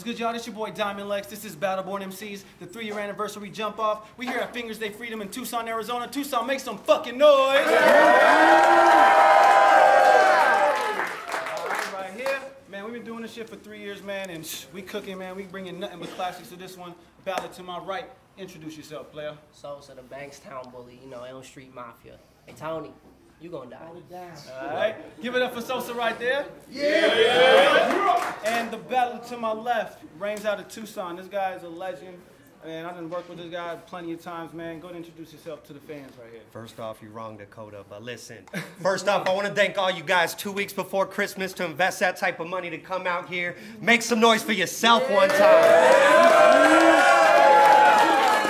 What's good, y'all? This your boy Diamond Lex. This is BattleBorn MCs, the 3-year anniversary Jumpoff. We here at Fingers Day Freedom in Tucson, Arizona. Tucson, make some fucking noise! All right here. Man, we've been doing this shit for 3 years, man, and we cooking, man. We bringing nothing but classics to this one. Ballad to my right. Introduce yourself, player. Sosa, the Bankstown bully, you know, Elm Street Mafia. Hey, Tony, you gonna die. All right. Give it up for Sosa right there. Yeah. And the battle to my left reigns out of Tucson. This guy is a legend. Man, I done worked with this guy plenty of times, man. Go ahead and introduce yourself to the fans right here. First off, you wrong Dakota, but listen. First off, I want to thank all you guys 2 weeks before Christmas to invest that type of money to come out here. Make some noise for yourself one time.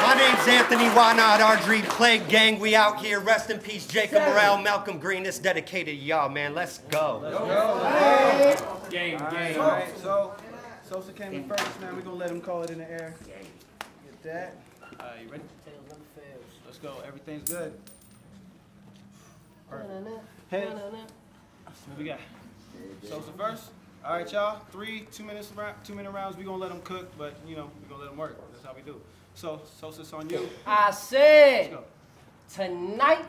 My name's Anthony YNot, our Dream Plague Gang. We out here. Rest in peace, Jacob Morrell, Malcolm Green. This dedicated to y'all, man. Let's go. Let's go. Game. All right. So, Sosa came in first, man. We're going to let him call it in the air. Get that. All right, you ready? Let's go. Everything's good. Heads. What we got? Sosa first. All right, y'all. 2-minute rounds. We're going to let them cook, but, you know, we're going to let them work. That's how we do. So, Sosa's on you. I said, tonight,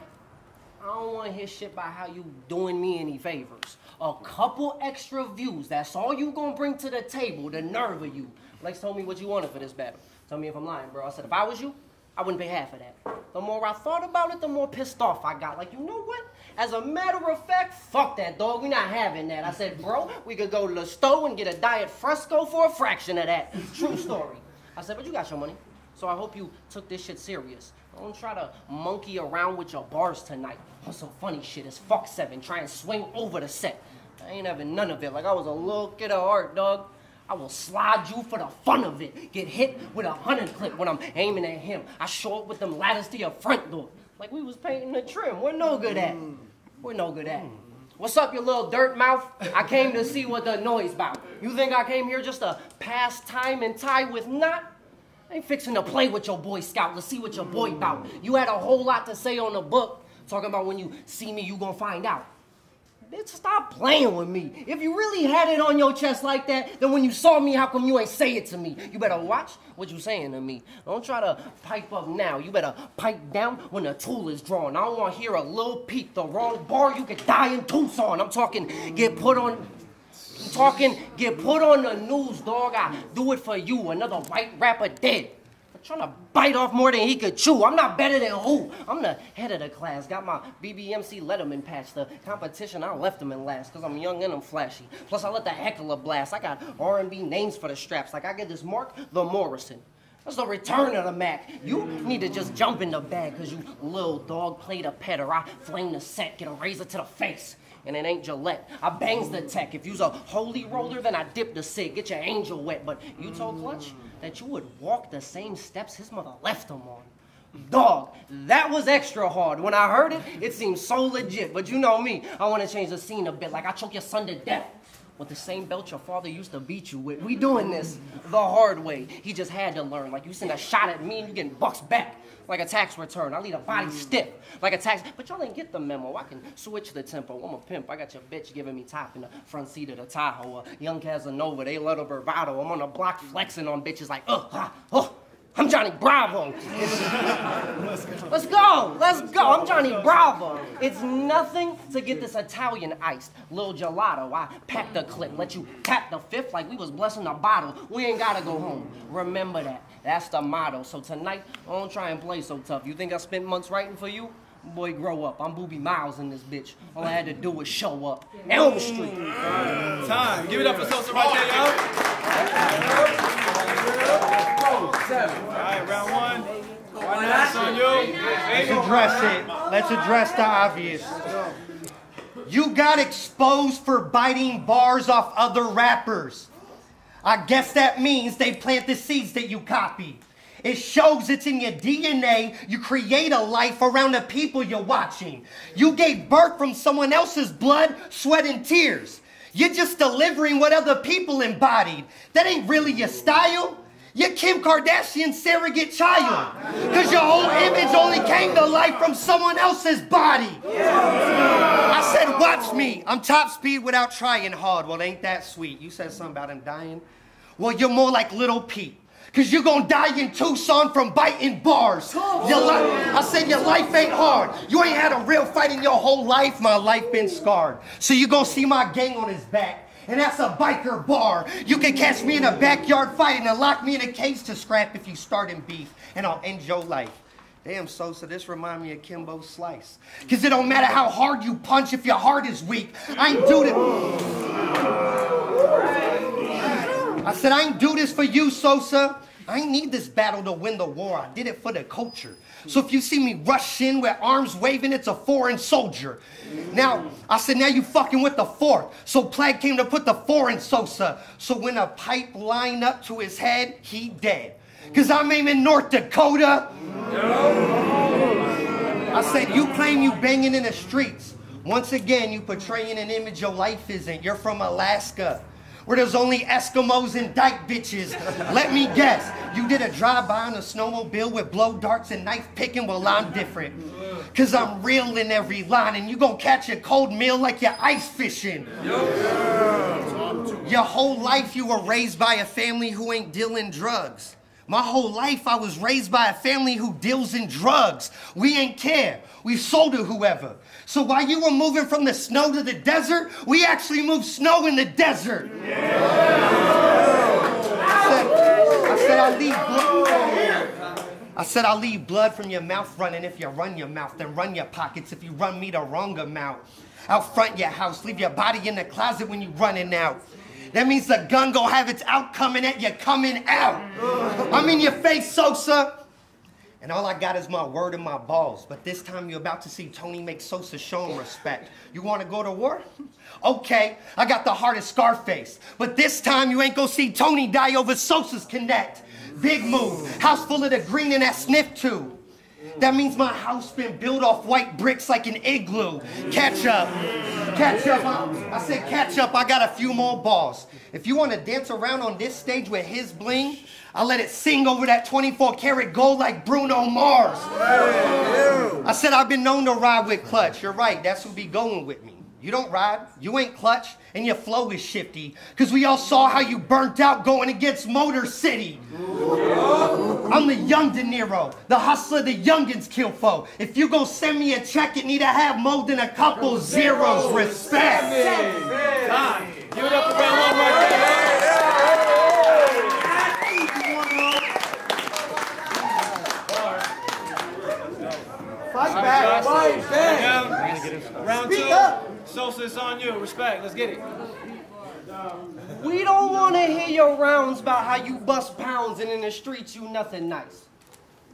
I don't want to hear shit about how you doing me any favors. A couple extra views. That's all you going to bring to the table, the nerve of you. Lex told me what you wanted for this battle. Tell me if I'm lying, bro. I said, if I was you, I wouldn't pay half of that. The more I thought about it, the more pissed off I got. Like, you know what? As a matter of fact, fuck that, dog. We're not having that. I said, bro, we could go to the store and get a diet fresco for a fraction of that. True story. I said, but you got your money. So I hope you took this shit serious. Don't try to monkey around with your bars tonight on some funny shit. It's fuck 7. Try and swing over the set. I ain't having none of it. Like I was a little kid of heart, dog. I will slide you for the fun of it. Get hit with a 100 clip when I'm aiming at him. I show up with them ladders to your front door. Like we was painting the trim. We're no good at. We're no good at. What's up, you little dirt mouth? I came to see what the noise about. You think I came here just to pass time and tie with knot? I ain't fixing to play with your Boy Scout. Let's see what your boy about. You had a whole lot to say on the book, talking about when you see me, you gonna find out. Bitch, stop playing with me. If you really had it on your chest like that, then when you saw me, how come you ain't say it to me? You better watch what you saying to me. Don't try to pipe up now. You better pipe down when the tool is drawn. I don't want to hear a little peep. The wrong bar, you could die in Tucson. I'm talking get put on the news, dog. I do it for you. Another white rapper dead. I'm trying to bite off more than he could chew. I'm not better than who? I'm the head of the class. Got my BBMC Letterman patch. The competition, I left them in last because I'm young and I'm flashy. Plus, I let the heckler blast. I got R&B names for the straps. Like I get this Mark the Morrison. That's the return of the Mac. You need to just jump in the bag because you little dog played a pet or I flame the set, get a razor to the face. And it ain't Gillette. I bangs the tech. If you's a holy roller, then I dip the cig. Get your angel wet. But you told Clutch that you would walk the same steps his mother left him on. Dog, that was extra hard. When I heard it, it seemed so legit. But you know me, I want to change the scene a bit. Like I choke your son to death with the same belt your father used to beat you with. We doing this the hard way. He just had to learn. Like you send a shot at me and you getting bucks back. Like a tax return. I leave a body stiff. Like a tax. But y'all ain't get the memo. I can switch the tempo. I'm a pimp. I got your bitch giving me top in the front seat of the Tahoe. Young Casanova, they let her bravado. I'm on the block flexing on bitches like, I'm Johnny Bravo. Let's go. I'm Johnny Bravo. It's nothing to get this Italian iced. Lil gelato. I packed the clip. Let you tap the fifth like we was blessing a bottle. We ain't gotta go home. Remember that. That's the motto. So tonight, I don't try and play so tough. You think I spent months writing for you? Boy, grow up. I'm Booby Miles in this bitch. All I had to do was show up. Elm Street. Time. Give it up for Sosa right there, y'all. All right, round one. That's on you. Let's address it. Let's address the obvious. You got exposed for biting bars off other rappers. I guess that means they plant the seeds that you copied. It shows it's in your DNA. You create a life around the people you're watching. You gave birth from someone else's blood, sweat, and tears. You're just delivering what other people embodied. That ain't really your style. You're Kim Kardashian's surrogate child. Because your whole image only came to life from someone else's body. I said, watch me. I'm top speed without trying hard. Well, ain't that sweet? You said something about him dying. Well, you're more like Little Pete. Cause you're gonna die in Tucson from biting bars. I said your life ain't hard. You ain't had a real fight in your whole life. My life been scarred. So you gonna see my gang on his back. And that's a biker bar. You can catch me in a backyard fighting and lock me in a cage to scrap if you start in beef. And I'll end your life. Damn, Sosa, this remind me of Kimbo Slice. Cause it don't matter how hard you punch if your heart is weak. I ain't do this. I said, I ain't do this for you, Sosa. I ain't need this battle to win the war. I did it for the culture. So if you see me rush in with arms waving, it's a foreign soldier. Now, I said, now you fucking with the fourth. So Plague came to put the 4 in Sosa. So when a pipe line up to his head, he dead. Cause I'm aiming North Dakota. I said, you claim you banging in the streets. Once again, you portraying an image your life isn't. You're from Alaska, where there's only Eskimos and dyke bitches. Let me guess, you did a drive-by on a snowmobile with blow darts and knife picking? Well, I'm different. Cause I'm real in every line, and you gon' catch a cold meal like you're ice fishing. Your whole life you were raised by a family who ain't dealing drugs. My whole life I was raised by a family who deals in drugs. We ain't care. We sold to whoever. So while you were moving from the snow to the desert, we actually moved snow in the desert. I said I'll leave blood from your mouth running if you run your mouth, then run your pockets if you run me the wrong amount. Out front your house, leave your body in the closet when you running out. That means the gun gon' have its out coming at you coming out. I'm in your face, Sosa. And all I got is my word and my balls. But this time you're about to see Tony make Sosa show him respect. You want to go to war? Okay, I got the heart of Scarface. But this time you ain't gonna see Tony die over Sosa's connect. Big move, house full of the green in that sniff tube. That means my house been built off white bricks like an igloo. Catch up. Catch up. I said catch up, I got a few more balls. If you want to dance around on this stage with his bling, I'll let it sing over that 24 karat gold like Bruno Mars. I said I've been known to ride with clutch. You're right, that's who be going with me. You don't ride, you ain't clutch, and your flow is shifty. Cause we all saw how you burnt out going against Motor City. I'm the young De Niro, the hustler the youngins kill for. If you gon' send me a check, it need to have more than a couple zeros. Respect. Give it up for round 1 right there. Fight back. Fight back. Round 2. Sosa, it's on you. Respect. Let's get it. We don't want to hear your rounds about how you bust pounds and in the streets you nothing nice.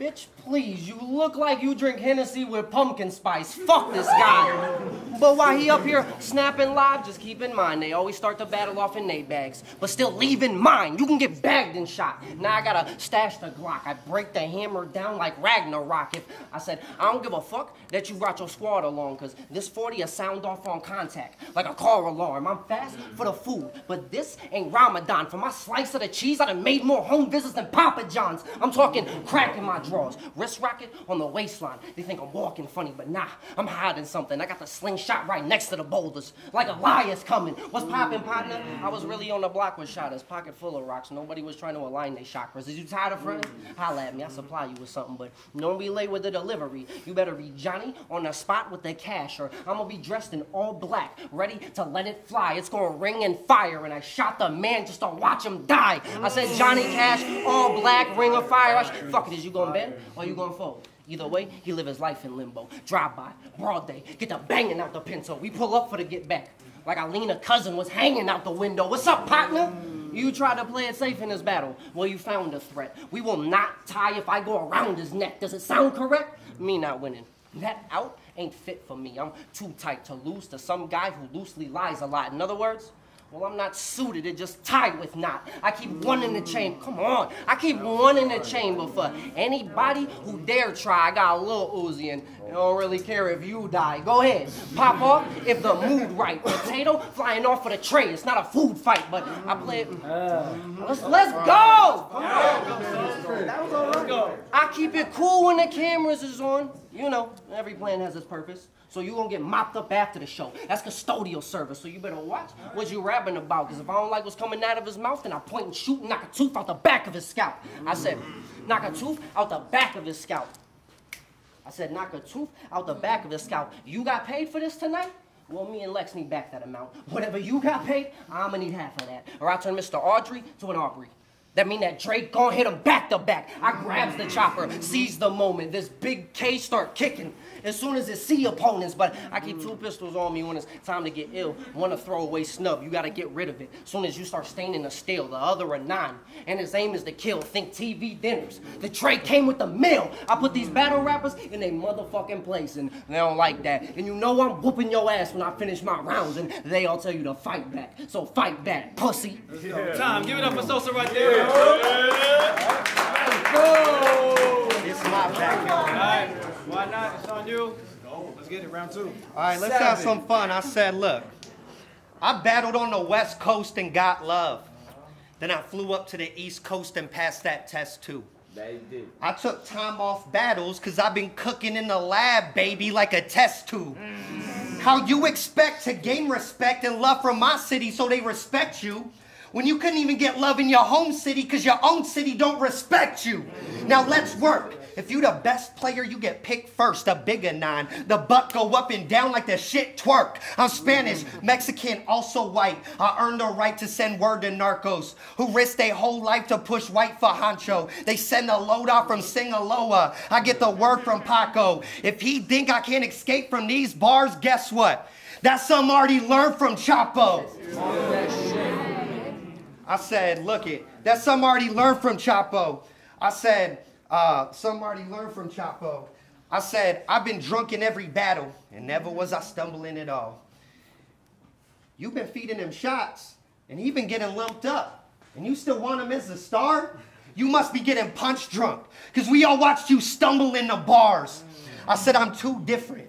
Bitch, please, you look like you drink Hennessy with pumpkin spice. Fuck this guy. But while he up here snapping live, just keep in mind, they always start the battle off in nade bags. But still leave in mind, you can get bagged and shot. Now I gotta stash the Glock. I break the hammer down like Ragnarok. If I said, I don't give a fuck that you brought your squad along, cause this 40 will sound off on contact, like a car alarm. I'm fast for the food, but this ain't Ramadan. For my slice of the cheese, I done made more home visits than Papa John's. I'm talking crack in my drawers, wrist rocket on the waistline. They think I'm walking funny, but nah, I'm hiding something. I got the slingshot right next to the boulders, like Elias coming. What's poppin', partner? I was really on the block with shotters, pocket full of rocks. Nobody was trying to align their chakras. Is you tired of frontin'? Holla at me, I'll supply you with something, but don't be late with the delivery. You better be Johnny on the spot with the cash, or I'm gonna be dressed in all black, ready to let it fly. It's gonna ring and fire, and I shot the man just to watch him die. I said Johnny Cash, all black, ring of fire. Fuck it, is you gonna bend or you gonna fold? Either way, he live his life in limbo. Drive by, broad day, get the banging out the pinto. We pull up for the get back, like Alina cousin was hanging out the window. What's up, partner? You tried to play it safe in this battle. Well, you found a threat. We will not tie if I go around his neck. Does it sound correct? Me not winning. That out ain't fit for me. I'm too tight to lose to some guy who loosely lies a lot. In other words, well, I'm not suited to just tie with knot. I keep one in the chamber. Come on. I keep one in the chamber for anybody who dare try. I got a little Uzi and I don't really care if you die. Go ahead. Pop off if the mood right. Potato flying off for the tray. It's not a food fight, but I play it. Let's go! Come on. Let's go. I keep it cool when the cameras is on. You know, every plan has its purpose. So you gonna get mopped up after the show. That's custodial service, so you better watch what you rapping about, because if I don't like what's coming out of his mouth, then I point and shoot and knock a tooth out the back of his scalp. I said, knock a tooth out the back of his scalp. I said, knock a tooth out the back of his scalp. You got paid for this tonight? Well, me and Lex need back that amount. Whatever you got paid, I'm gonna need half of that. Or I'll turn Mr. Audrey to an Aubrey. That mean that Drake gon' hit him back to back. I grabs the chopper, seize the moment. This big K start kicking as soon as it see opponents. But I keep 2 pistols on me when it's time to get ill. One a throwaway snub, you gotta get rid of it. Soon as you start staining a steel, the other a 9. And his aim is to kill, think TV dinners. The Drake came with the meal. I put these battle rappers in their motherfucking place, and they don't like that. And you know I'm whooping your ass when I finish my rounds, and they all tell you to fight back. So fight back, pussy. Time, give it up for Sosa right there. It's my backyard. All right, why not? It's on you. Let's get it, round 2. All right, let's have some fun. I said, look, I battled on the West Coast and got love. Then I flew up to the East Coast and passed that test too. I took time off battles because I've been cooking in the lab, baby, like a test tube. How you expect to gain respect and love from my city so they respect you, when you couldn't even get love in your home city because your own city don't respect you. Now let's work. If you the best player, you get picked first, a bigger 9. The butt go up and down like the shit twerk. I'm Spanish, Mexican, also white. I earned the right to send word to narcos who risk their whole life to push white for Honcho. They send a load out from Sinaloa. I get the word from Paco. If he think I can't escape from these bars, guess what? That's something I already learned from Chapo. I said, look it, that's something I already learned from Chapo. I said, something I already learned from Chapo. I said, I've been drunk in every battle, and never was I stumbling at all. You've been feeding him shots, and he been getting lumped up, and you still want him as a star? You must be getting punch drunk, because we all watched you stumble in the bars. I said, I'm too different.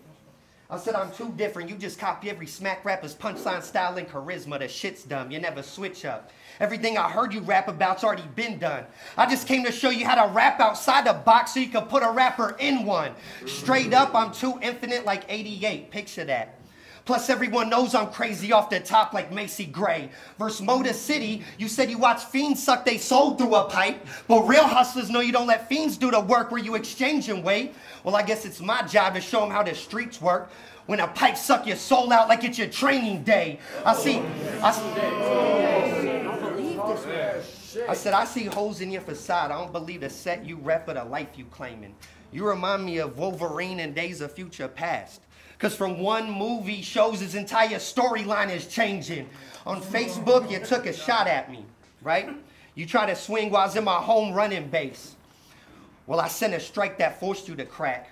I said, I'm too different. You just copy every smack rapper's punchline style and charisma. The shit's dumb. You never switch up. Everything I heard you rap about's already been done. I just came to show you how to rap outside the box so you could put a rapper in one. Straight up, I'm too infinite like 88. Picture that. Plus, everyone knows I'm crazy off the top like Macy Gray. Versus Motor City, you said you watch fiends suck they soul through a pipe. But real hustlers know you don't let fiends do the work where you exchange and wait. Well, I guess it's my job to show them how the streets work. When a pipe suck your soul out like it's your training day. I said, I see holes in your facade. I don't believe the set you rep or the life you claiming. You remind me of Wolverine in Days of Future Past. Because from one movie shows his entire storyline is changing. On Facebook, you took a shot at me, right? You tried to swing while I was in my home running base. Well, I sent a strike that forced you to crack.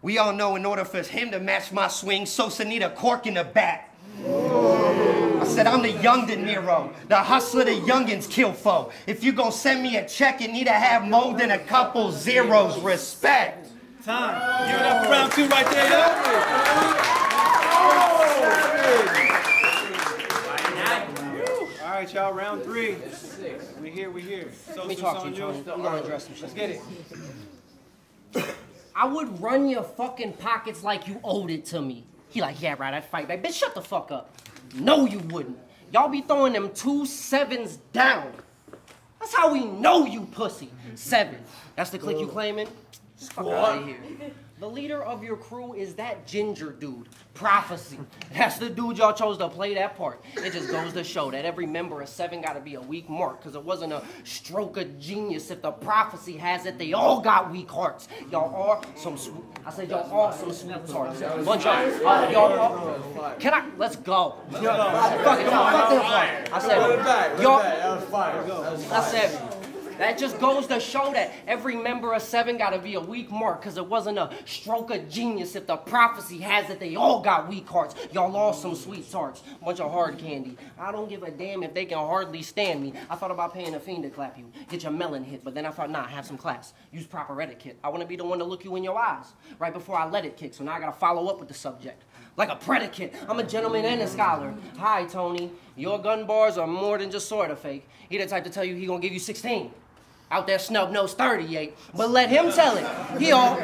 We all know in order for him to match my swing, Sosa need a cork in the bat. I said, I'm the young De Niro, the hustler the youngins kill for. If you gonna send me a check, you need to have more than a couple zeros. Respect. Time. Give it up for round 2 right there, yo. All right, y'all, round 3. We here. Let me talk to you, Tony. I'm gonna address some shit. Let's get it. I would run your fucking pockets like you owed it to me. He like, yeah, right, I'd fight back. Bitch, shut the fuck up. No, you wouldn't. Y'all be throwing them 2 7s down. That's how we know you pussy. 7. That's the clique you claiming? Fuck out of here. The leader of your crew is that ginger dude, Prophecy. That's the dude y'all chose to play that part. It just goes to show that every member of 7 gotta be a weak mark, because it wasn't a stroke of genius. If the prophecy has it, they all got weak hearts. Y'all are some sweet, I said y'all are some sweethearts. Bunch of, y'all are, can I, let's go. Fuck it, fuck this part. I said, y'all, I said, that just goes to show that every member of 7 gotta be a weak mark, because it wasn't a stroke of genius. If the prophecy has it, they all got weak hearts. Y'all all some sweethearts, bunch of hard candy. I don't give a damn if they can hardly stand me. I thought about paying a fiend to clap you, get your melon hit, but then I thought, nah, have some class. Use proper etiquette. I wanna be the one to look you in your eyes right before I let it kick, so now I gotta follow up with the subject. Like a predicate, I'm a gentleman and a scholar. Hi, Tony, your gun bars are more than just sorta fake. He the type to tell you he gonna give you 16. Out there snub nose 38, but let him tell it. He all,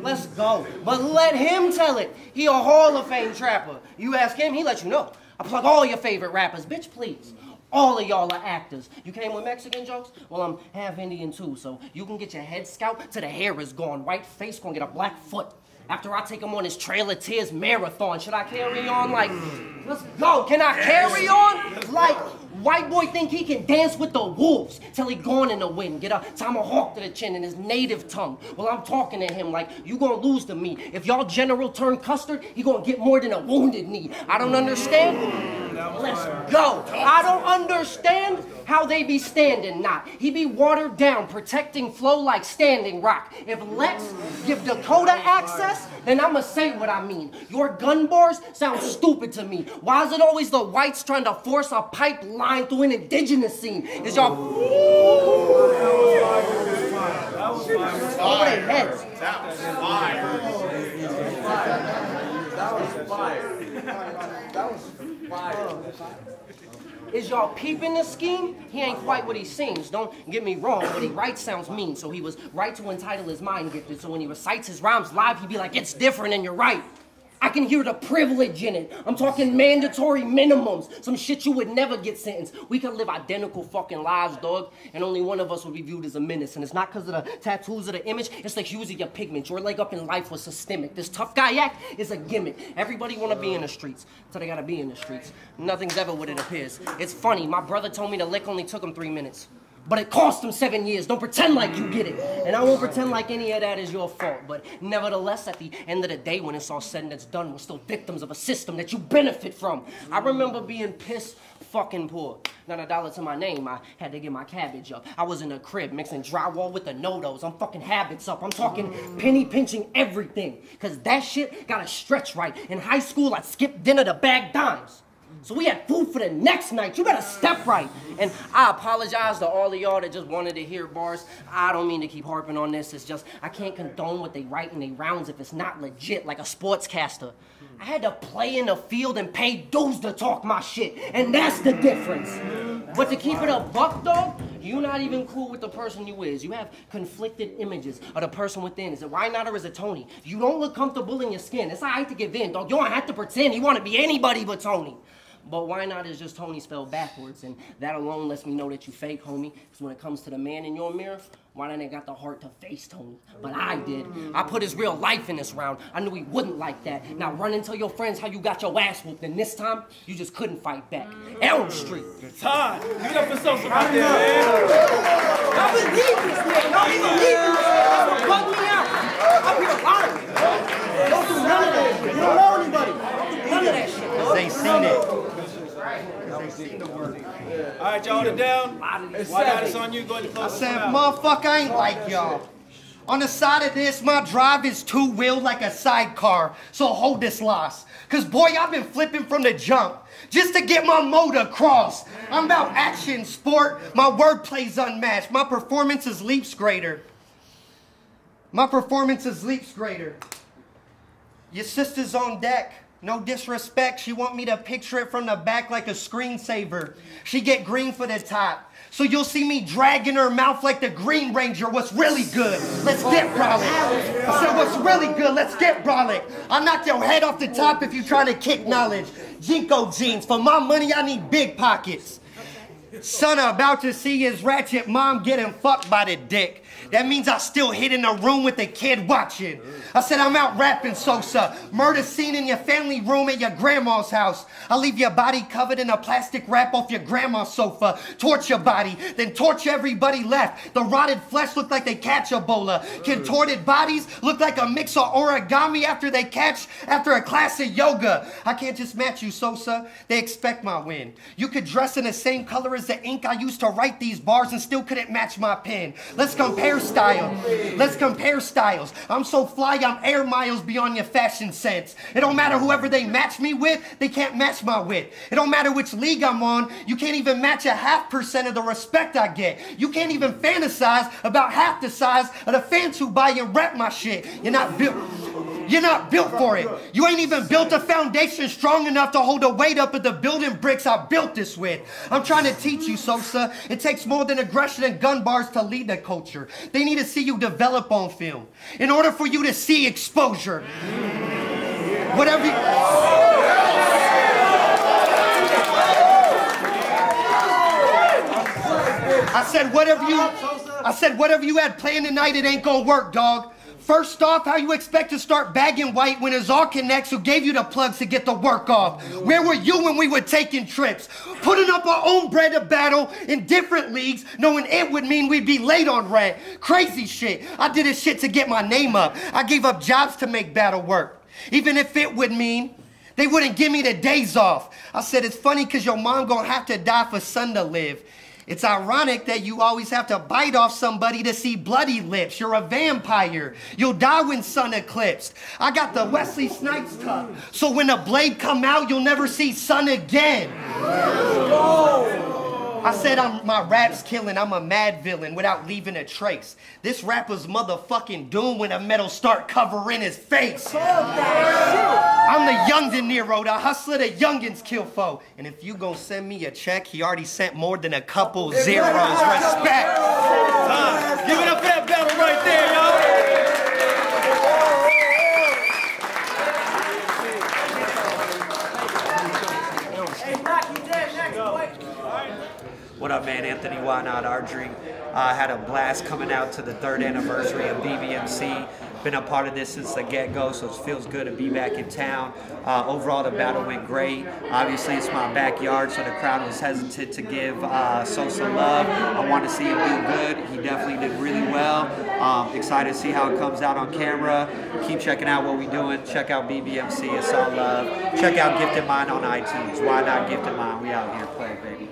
Let's go. But let him tell it. He a Hall of Fame trapper. You ask him, he let you know. I plug all your favorite rappers. Bitch, please. All of y'all are actors. You came with Mexican jokes? Well, I'm half Indian too, so you can get your head scalped till the hair is gone. White face gonna get a black foot. After I take him on his Trail of Tears marathon, should I carry on like, let's go, can I carry on? Like, white boy think he can dance with the wolves till he gone in the wind, get a tomahawk to the chin in his native tongue. Well, I'm talking to him like, you gonna lose to me. If y'all general turn custard, he gonna get more than a wounded knee. I don't understand. Let's go. I don't understand how they be standing not. He be watered down, protecting flow like Standing Rock. If Lex give Dakota access, then I'ma say what I mean. Your gun bars sound stupid to me. Why is it always the whites trying to force a pipeline through an indigenous scene? Is y'all over their heads? That was fire. That was fire. That was fire. Is y'all peeping the scheme? He ain't quite what he seems. Don't get me wrong, what he writes sounds mean. So he was right to entitle his mind gifted. So when he recites his rhymes live, he'd be like, it's different and you're right. I can hear the privilege in it. I'm talking mandatory minimums. Some shit you would never get sentenced. We could live identical fucking lives, dog, and only one of us would be viewed as a menace. And it's not because of the tattoos of the image, it's the hues of your pigment. Your leg up in life was systemic. This tough guy act is a gimmick. Everybody wanna be in the streets, so they gotta be in the streets. Nothing's ever what it appears. It's funny, my brother told me the lick only took him 3 minutes. But it cost him 7 years. Don't pretend like you get it. And I won't pretend like any of that is your fault. But nevertheless, at the end of the day, when it's all said and it's done, we're still victims of a system that you benefit from. I remember being pissed fucking poor. Not a dollar to my name. I had to get my cabbage up. I was in a crib mixing drywall with the no-dos. I'm fucking habits up. I'm talking penny pinching everything. Because that shit gotta stretch right. In high school, I'd skip dinner to bag dimes. So we had food for the next night. You better step right. And I apologize to all of y'all that just wanted to hear bars. I don't mean to keep harping on this. It's just I can't condone what they write in their rounds if it's not legit like a sportscaster. I had to play in the field and pay dues to talk my shit. And that's the difference. But to keep it a buck, dog, you not even cool with the person you is. You have conflicted images of the person within. Is it YNot or is it Tony? You don't look comfortable in your skin. It's all right to give in, dog. You don't have to pretend you want to be anybody but Tony. But YNot is just Tony spelled backwards, and that alone lets me know that you fake, homie. Because when it comes to the man in your mirror, YNot ain't got the heart to face Tony. But I did. I put his real life in this round. I knew he wouldn't like that. Now run and tell your friends how you got your ass whooped, and this time, you just couldn't fight back. Elm Street. Time. Give it up for Sosa right there, man. I believe this, man. Don't even believe this. That's what bugged me out. I'm here lying. Don't do none of that shit. You don't know anybody. None of that shit. Because they seen it. All right, y'all, hold it down. YNot, it's on you. Go ahead and I close said, this one out. motherfucker, I ain't like y'all. On the side of this, my drive is two-wheeled like a sidecar, so hold this loss. Cause boy, I've been flipping from the jump just to get my motor across. I'm about action, sport, my wordplay's unmatched. My performance is leaps greater. My performance is leaps greater. Your sister's on deck. No disrespect, she want me to picture it from the back like a screensaver. She get green for the top. So you'll see me dragging her mouth like the Green Ranger. What's really good? Let's get brolic. I said, what's really good? Let's get brolic. I'll knock your head off the top if you try to kick knowledge. Jinko jeans. For my money, I need big pockets. Son about to see his ratchet mom getting fucked by the dick. That means I still hid in a room with the kid watching. I said I'm out rapping Sosa. Murder scene in your family room at your grandma's house. I leave your body covered in a plastic wrap off your grandma's sofa. Torch your body, then torch everybody left. The rotted flesh look like they catch Ebola. Contorted bodies look like a mix of origami after a class of yoga. I can't just match you, Sosa. They expect my win. You could dress in the same color as the ink I used to write these bars and still couldn't match my pen. Let's compare style. Let's compare styles. I'm so fly, I'm air miles beyond your fashion sense. It don't matter whoever they match me with, they can't match my wit. It don't matter which league I'm on, you can't even match 0.5% of the respect I get. You can't even fantasize about half the size of the fans who buy and rep my shit. You're You're not built for it. You ain't even built a foundation strong enough to hold the weight up of the building bricks I built this with. I'm trying to teach you, Sosa. It takes more than aggression and gun bars to lead the culture. They need to see you develop on film in order for you to see exposure. Whatever you... I said whatever you had planned tonight, it ain't gonna work, dog. First off, how you expect to start bagging white when it's all connects who gave you the plugs to get the work off? Where were you when we were taking trips? Putting up our own bread to battle in different leagues, knowing it would mean we'd be late on rent. Crazy shit. I did this shit to get my name up. I gave up jobs to make battle work. Even if it would mean they wouldn't give me the days off. I said, it's funny because your mom gonna have to die for son to live. It's ironic that you always have to bite off somebody to see bloody lips. You're a vampire. You'll die when sun eclipsed. I got the Wesley Snipes tuck, so when the blade come out, you'll never see sun again. I said my rap's killing, I'm a mad villain without leaving a trace. This rapper's motherfucking doomed when the metal start covering his face. I'm the young De Niro, the hustler the youngins kill foe. And if you gon' send me a check, he already sent more than a couple zeros. Respect. Give it up for that battle right there, y'all. What up, man? Anthony YNot Ardry. I had a blast coming out to the 3rd anniversary of BBMC. Been a part of this since the get-go, so it feels good to be back in town. Overall, the battle went great. Obviously, it's my backyard, so the crowd was hesitant to give Sosa love. I want to see him do good. He definitely did really well. Excited to see how it comes out on camera. Keep checking out what we're doing. Check out BBMC. It's all love. Check out Gifted Mind on iTunes. Why not Gifted Mind? We out here. Play, baby.